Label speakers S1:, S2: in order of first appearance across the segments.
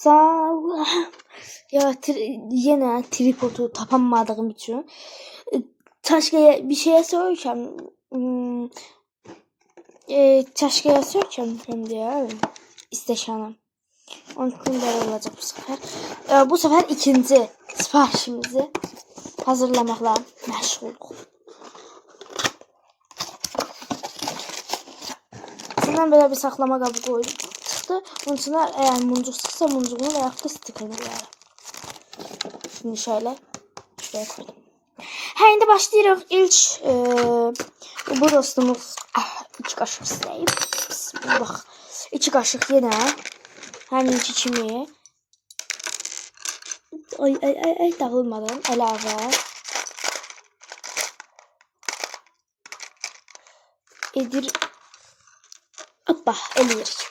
S1: Sağ ol. Ya yine tripodu tapamadığım için. Taşkaya bir şeye soracağım. Taşkaya soracağım ben diye. İsteşanım. Onun için böyle olacak bu sefer. Bu sefer ikinci siparişimizi hazırlamakla məşğuluq. İçindən belə bir saxlama qabı qoydum. Çıxdı. Bunun içində əgər muncuq çıxsa muncuğunu və yaxud da stikini qoyarım. Şimdi şöyle şuraya koydum. İndi başlayırıq. İlk bu dostumuz 2 qaşıq istəyib. Bismillah. 2 qaşıq yenə həminki kimi ay dağılmadan əlavə edir. Hoppa, eləyirik.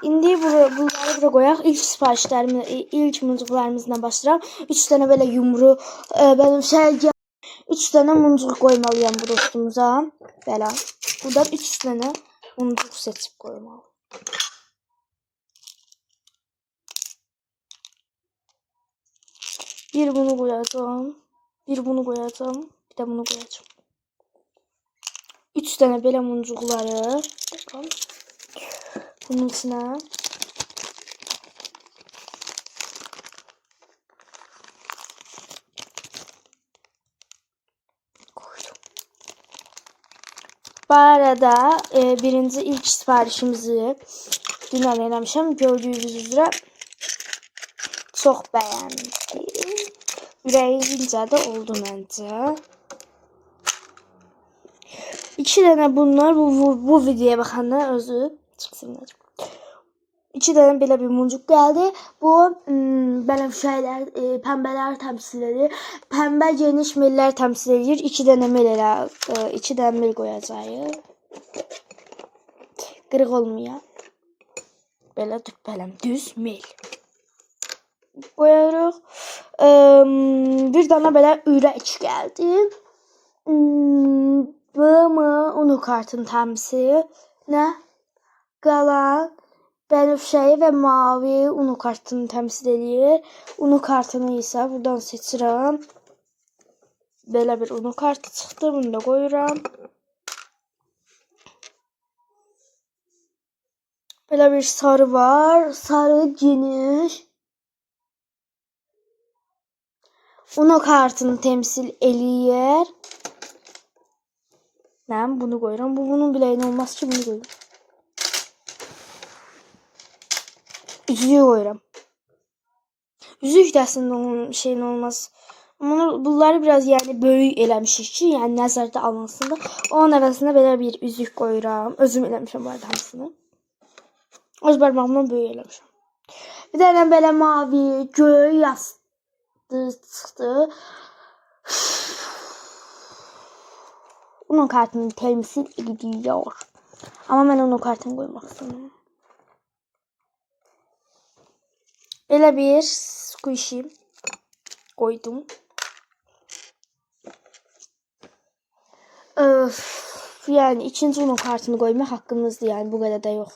S1: İndi bunları bura qoyaq. İlk siparişlərimiz, ilk muncuqlarımızdan başlayıram. 3 dənə belə yumru benim şey 3 dənə muncuq qoymalıyam bu dostumuza. Belə. Buradan 3 dənə muncuq seçib qoymalıyam. Bir bunu koyacağım. Bir bunu koyacağım. Bir de bunu koyacağım. 3 tane belə muncuqları bunun içine koydum. Bu arada birinci ilk siparişimizi dünən eləmişəm. Gördüyünüz üzrə çox bəyəndim. Ürəyincə də oldu məncə. 2 tane bunlar bu videoya baxanlar özü çıxsınlar. 2 tane belə bir muncuq gəldi. Bu belə şeylər, pəmbələr təmsil edir. Pəmbə geniş mellər təmsil edir. 2 dənə mel 2 dənə mel qoyacağıq. Qırıq olmayan. Belə düppələm düz mel. Qoyarıq. Bir dənə belə ürək gəldi. Unu kartın təmsilinə qalan bənövşəyi və mavi unu kartını təmsil edir. Unu kartını isə buradan seçirəm. Belə bir unu kartı çıxdı. Bunu da qoyuram. Belə bir sarı var. Sarı geniş. Unu kartını təmsil eləyir. Ben bunu koyuram. Bunun biləyinə olmaz ki, bunu koyuram. Üzüyü koyuram. Üzük də əslində onun şeyin olmaz. Bunları biraz yəni böyük eləmişik ki, yəni nəzərdə alınsın da. Onun arasında belə bir üzük koyuram. Özüm eləmişəm bu arada hamısını. Öz barmağımdan böyük eləmişəm. Bir dənə belə mavi, göy yastığı çıxdı. Onun kartını temsil ediyor. Ama ben onun kartını koymak istemiyorum. Böyle bir squishy koydum. Yani ikinci onun kartını koymak hakkımızdı yani bu kadar da yok.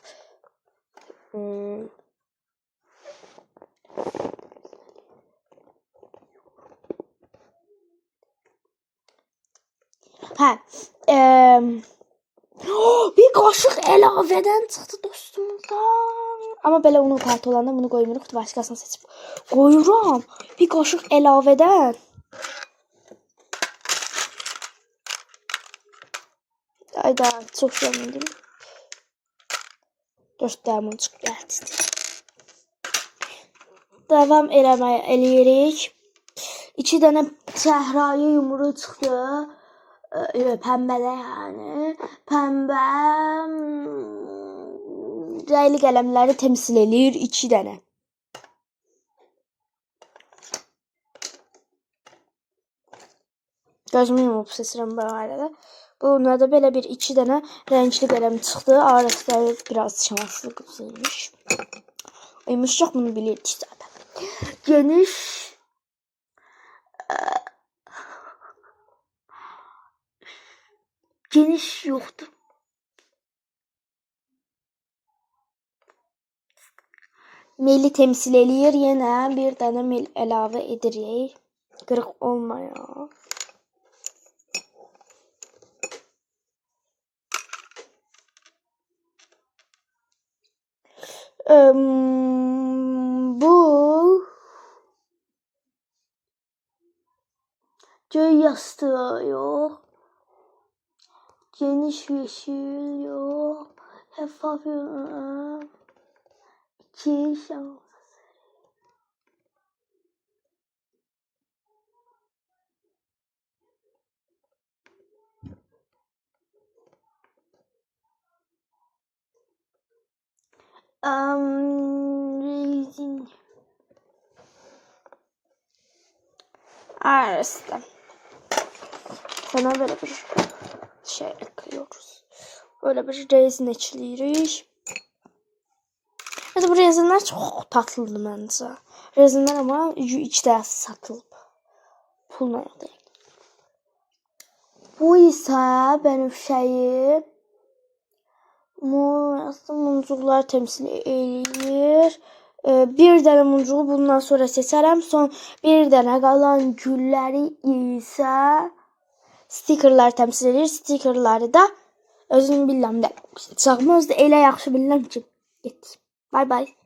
S1: Bir qaşıq əlavədən çıxdı dostumuzdan. Amma belə onun kartı olanda bunu qoymuruq, başqasını seçib qoyuram. Bir qaşıq əlavədən. Ayda çox sevindim. 4 dənə çıx gəldi. Davam eləyirik. 2 dənə səhrayı yumru çıxdı. Pəmbədə yani. Pəmbə rəyli qələmləri təmsil eləyir 2 dənə. Gözümü yumub seçirəm bu arada. Bunda da belə bir 2 dənə rəngli qələm çıxdı. Arasında biraz şanslı qızıymış. Yumuşaq bunu bilirdik zaten. Geniş geniş yoktu. Meli temsil eləyir. Yenə bir dənə mel əlavə edirik. Qırıq olmaya. Bu göy yastığı yox. Geniş yeşil yox. Şeffaf iki şans. Rezin. Arasında. Sana böyle bir şey ekliyoruz. Böyle bir rezin ekliyoruz. Bu rezinler çok tatlıdır məncə. Rezinler ama 2 dəfə satılıb. Pulla yox deyil. Bu isə bənövşəyi muncuqlar temsil eləyir. Bir dənə muncuğu bundan sonra seçərəm. Son bir dənə qalan gülləri isə stikerlər temsil edir. Stikerləri da özüm bilirəm də. Çağımı özdə elə yaxşı bilirəm ki. Get. Bye bye.